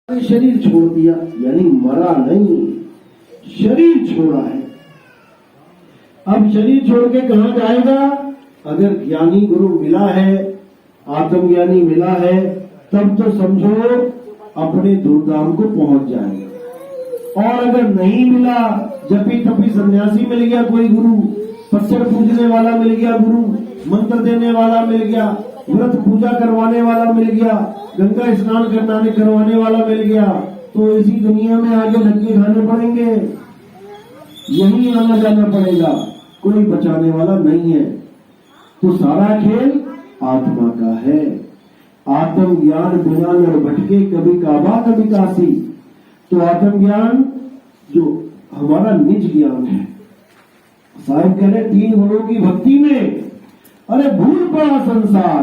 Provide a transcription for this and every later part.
शरीर छोड़ दिया, यानी मरा नहीं, शरीर छोड़ा है। अब शरीर छोड़ के कहां जाएगा? अगर ज्ञानी गुरु मिला है, आत्मज्ञानी मिला है, तब तो समझो अपने दुर्धाम को पहुंच जाएगा। और अगर नहीं मिला, जपी तपी सन्यासी मिल गया, कोई गुरु पत्थर पूजने वाला मिल गया, गुरु मंत्र देने वाला मिल गया, व्रत पूजा करवाने वाला मिल गया, गंगा स्नान करवाने वाला मिल गया, तो इसी दुनिया में आगे धक्के खाने पड़ेंगे, यही आना जाना पड़ेगा, कोई बचाने वाला नहीं है। तो सारा खेल आत्मा का है। आत्मज्ञान बिना नर भटके, कभी काबा कभी काशी। तो आत्मज्ञान जो हमारा निज ज्ञान है, साहब कह रहे 3 गुणों की भक्ति में अरे भूल पड़ा संसार।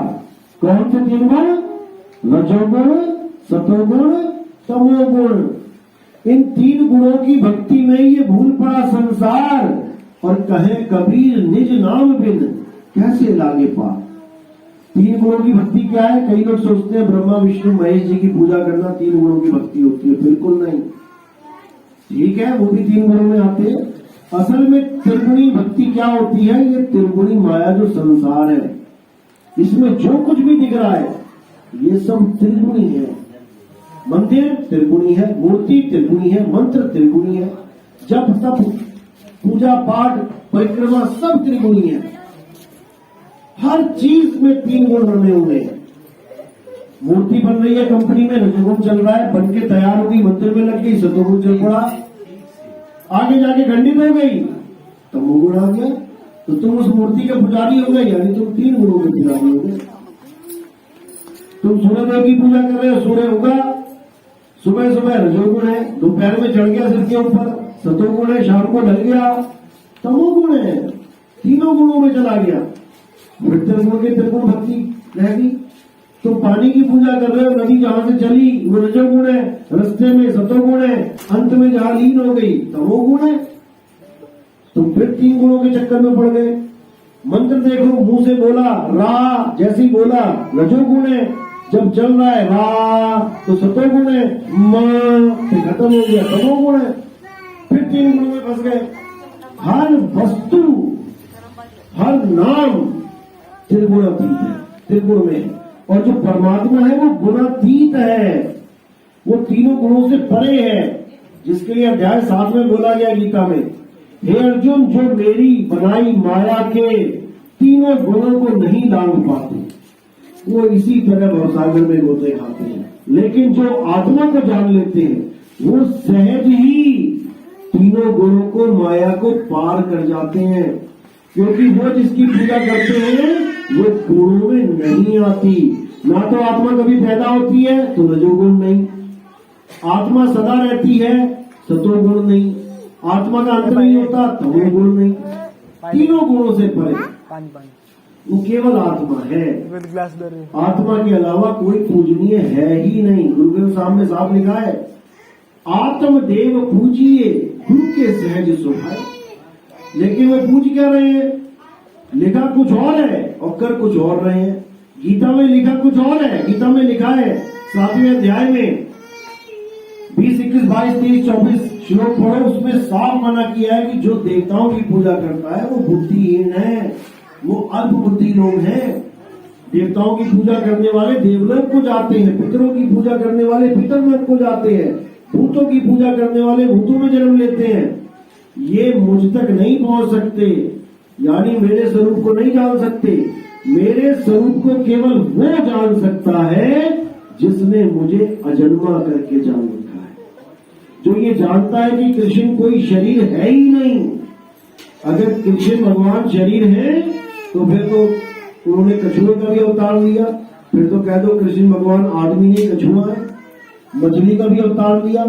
कौन से 3 गुण? रजोगुण, सतोगुण, तमोगुण। इन 3 गुणों की भक्ति में ये भूल पड़ा संसार। और कहे कबीर निज नाम बिन कैसे लागे पार। 3 गुणों की भक्ति क्या है? कई लोग सोचते हैं ब्रह्मा विष्णु महेश जी की पूजा करना 3 गुणों की भक्ति होती है। बिल्कुल नहीं। ठीक है, वो भी 3 गुणों में आते हैं। असल में त्रिगुणी भक्ति क्या होती है? ये त्रिगुणी माया जो संसार है, इसमें जो कुछ भी दिख रहा है ये सब त्रिगुणी है। मंदिर त्रिगुणी है, मूर्ति त्रिगुणी है, मंत्र त्रिगुणी है, जप तप पूजा पाठ परिक्रमा सब त्रिगुणी है। हर चीज में 3 गुण बने हुए हैं। मूर्ति बन रही है कंपनी में, रजोगुण चल रहा है, बन के तैयार हो गई, मंदिर में लग गई, सतोगुण चल पड़ा, आगे जाके खंडित हो गई, तमोगुण आ गया, तो तुम उस मूर्ति के पुजारी हो गए, यानी तुम 3 गुणों के पुजारी हो गए। तुम सूर्यदेव की पूजा कर रहे हो, सूर्य होगा, सुबह सुबह रजोगुण है, दोपहर में चढ़ गया सिर के ऊपर, सतोगुण है, शाम को ढल गया, तमोगुण है, तीनों गुणों में चला गया। फिर त्रिगुण के त्रिगुण भक्ति रहेगी। तो पानी की पूजा कर रहे हो, नदी जहां से चली वो रजोगुण है, रास्ते में सतोगुण है, अंत में जहां लीन हो गई तमोगुण है। तो फिर 3 गुणों के चक्कर में पड़ गए। मंत्र देखो, मुंह से बोला रा, जैसी बोला रजोगुण है, जब चल रहा है रा तो सतोगुण है, मां फिर खत्म हो गया तमोगुण है। फिर 3 गुणों में फंस गए। हर वस्तु हर नाम त्रिगुणातीत है, त्रिगुण में है। और जो परमात्मा है वो गुणातीत है, वो तीनों गुणों से परे है, जिसके लिए अध्याय 7 में बोला गया गीता में, हे अर्जुन जो मेरी बनाई माया के तीनों गुणों को नहीं लांघ पाते वो इसी तरह भवसागर में गोते खाते हैं। लेकिन जो आत्मा को जान लेते हैं वो सहज ही तीनों गुणों को माया को पार कर जाते हैं, क्योंकि वो जिसकी पूजा करते हैं वो गुणों में नहीं आती। ना तो आत्मा कभी पैदा होती है तो रजोगुण नहीं, आत्मा सदा रहती है सतोगुण नहीं, आत्मा का अंत नहीं होता तमोगुण नहीं, तीनों गुणों से परे वो केवल आत्मा है। आत्मा के अलावा कोई पूजनीय है ही नहीं। गुरु ग्रंथ साहब में साफ लिखा है, आत्मदेव पूजिए गुरु के सहज स्वभाव। लेकिन वो पूज क्या रहे हैं? लिखा कुछ और है और कर कुछ और रहे हैं। गीता में लिखा कुछ और है। गीता में लिखा है 7वें अध्याय में 20, 21, 22, 23, 24 श्लोक पढ़ो, उसमें साफ मना किया है कि जो देवताओं की पूजा करता है वो बुद्धिहीन है, वो अल्प बुद्धि लोग हैं। देवताओं की पूजा करने वाले देवलोक को जाते हैं, पितरों की पूजा करने वाले पितरलोक को जाते हैं, भूतों की पूजा करने वाले भूतों में जन्म लेते हैं। ये मुझ तक नहीं पहुंच सकते, यानी मेरे स्वरूप को नहीं जान सकते। मेरे स्वरूप को केवल वो जान सकता है जिसने मुझे अजन्मा करके जान रखा है, जो ये जानता है कि कृष्ण कोई शरीर है ही नहीं। अगर कृष्ण भगवान शरीर है तो फिर तो उन्होंने कछुए का भी अवतार लिया, फिर तो कह दो कृष्ण भगवान आदमी नहीं कछुआ है। मछली का भी अवतार लिया,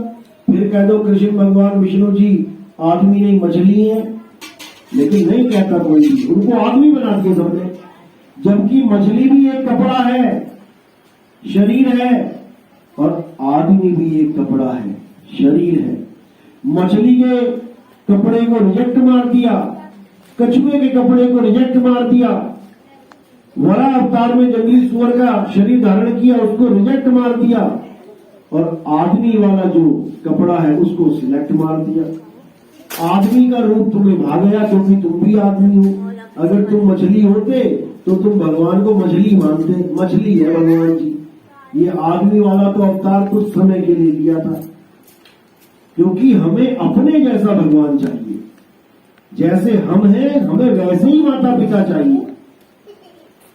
फिर कह दो कृष्ण भगवान विष्णु जी आदमी नहीं मछली है। लेकिन नहीं कहता कोई, उनको आदमी बना दिया सबने, जबकि मछली भी एक कपड़ा है, शरीर है, और आदमी भी एक कपड़ा है, शरीर है। मछली के कपड़े को रिजेक्ट मार दिया, कछुए के कपड़े को रिजेक्ट मार दिया, वरा अवतार में जंगली सुअर का शरीर धारण किया, उसको रिजेक्ट मार दिया, और आदमी वाला जो कपड़ा है उसको सिलेक्ट मार दिया। आदमी का रूप तुम्हें भा गया क्योंकि तुम भी आदमी हो। अगर तुम मछली होते तो तुम भगवान को मछली मानते। मछली है भगवान जी। ये आदमी वाला तो अवतार कुछ समय के लिए लिया था, क्योंकि हमें अपने जैसा भगवान चाहिए। जैसे हम हैं हमें वैसे ही माता पिता चाहिए।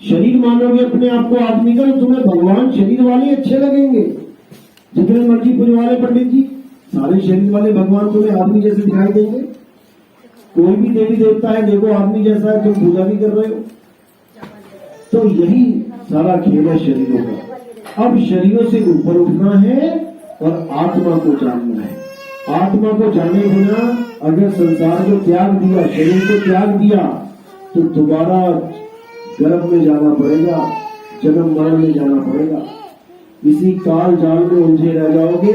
शरीर मानोगे अपने आप को आदमी का, तो तुम्हें भगवान शरीर वाले अच्छे लगेंगे। जितने मर्जी पूरे वाले पंडित जी, सारे शरीर वाले भगवान तुम्हें आदमी जैसे दिखाई देंगे। कोई भी देवी देवता है देखो आदमी जैसा है, तुम पूजा भी कर रहे हो। तो यही सारा खेल है शरीरों का। अब शरीरों से ऊपर उठना है और आत्मा को जानना है। आत्मा को जाने बिना अगर संसार को त्याग दिया, शरीर को त्याग दिया, तो दोबारा गर्भ में जाना पड़ेगा, जन्म मरण में जाना पड़ेगा। इसी काल जाल में उलझे रह जाओगे।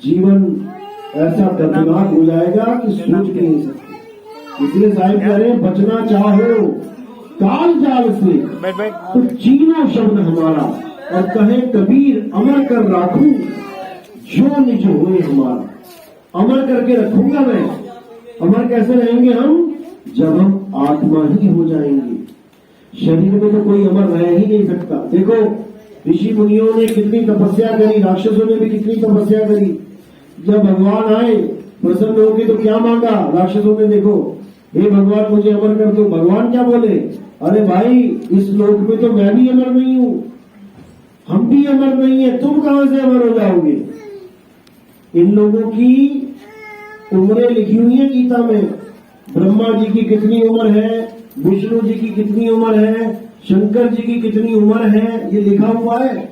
जीवन ऐसा दर्दनाक हो जाएगा कि सोच भी नहीं सकते। इसलिए साहिब कह रहे हैं, बचना चाहो काल जाल से तो चीनो शब्द हमारा, और कहे कबीर अमर कर राखू जो निज हुए हमारा। अमर करके रखूंगा मैं। अमर कैसे रहेंगे हम? जब हम आत्मा ही हो जाएंगे। शरीर में तो कोई अमर रह ही नहीं सकता। देखो ऋषि मुनियों ने कितनी तपस्या करी, राक्षसों ने भी कितनी तपस्या करी। जब भगवान आए प्रसन्न होके तो क्या मांगा राक्षसों ने? देखो, हे भगवान मुझे अमर कर दो। भगवान क्या बोले? अरे भाई, इस लोक में तो मैं भी अमर नहीं हूं, हम भी अमर नहीं है, तुम कहां से अमर हो जाओगे? इन लोगों की उम्रें लिखी हुई है गीता में। ब्रह्मा जी की कितनी उम्र है, विष्णु जी की कितनी उम्र है, शंकर जी की कितनी उम्र है, ये लिखा हुआ है।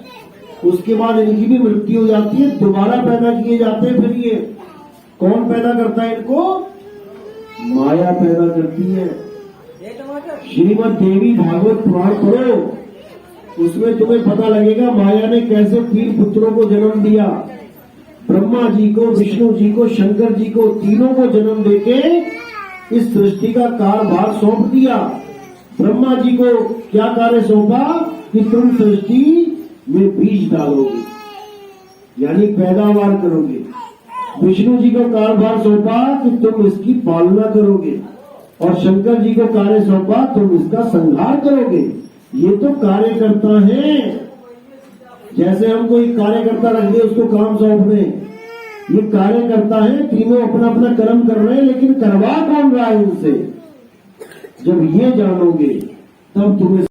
उसके बाद इनकी भी मृत्यु हो जाती है, दोबारा पैदा किए जाते हैं। फिर ये कौन पैदा करता है इनको? माया पैदा करती है। श्रीमद् देवी भागवत पुराण पढ़ो, उसमें तुम्हें पता लगेगा माया ने कैसे 3 पुत्रों को जन्म दिया। ब्रह्मा जी को, विष्णु जी को, शंकर जी को, तीनों को जन्म देके इस सृष्टि का कार्यभार सौंप दिया। ब्रह्मा जी को क्या कार्य सौंपा कि तुम सृष्टि में बीज डालोगे, यानी पैदावार करोगे। विष्णु जी को कार्यभार सौंपा कि तुम इसकी पालना करोगे, और शंकर जी को कार्य सौंपा तुम इसका संहार करोगे। ये तो कार्यकर्ता है। जैसे हम कोई कार्यकर्ता रख दे उसको काम सौंप दें, ये कार्यकर्ता है। तीनों अपना अपना कर्म कर रहे हैं, लेकिन करवा कौन रहा है इनसे? जब ये जानोगे तब तुम्हें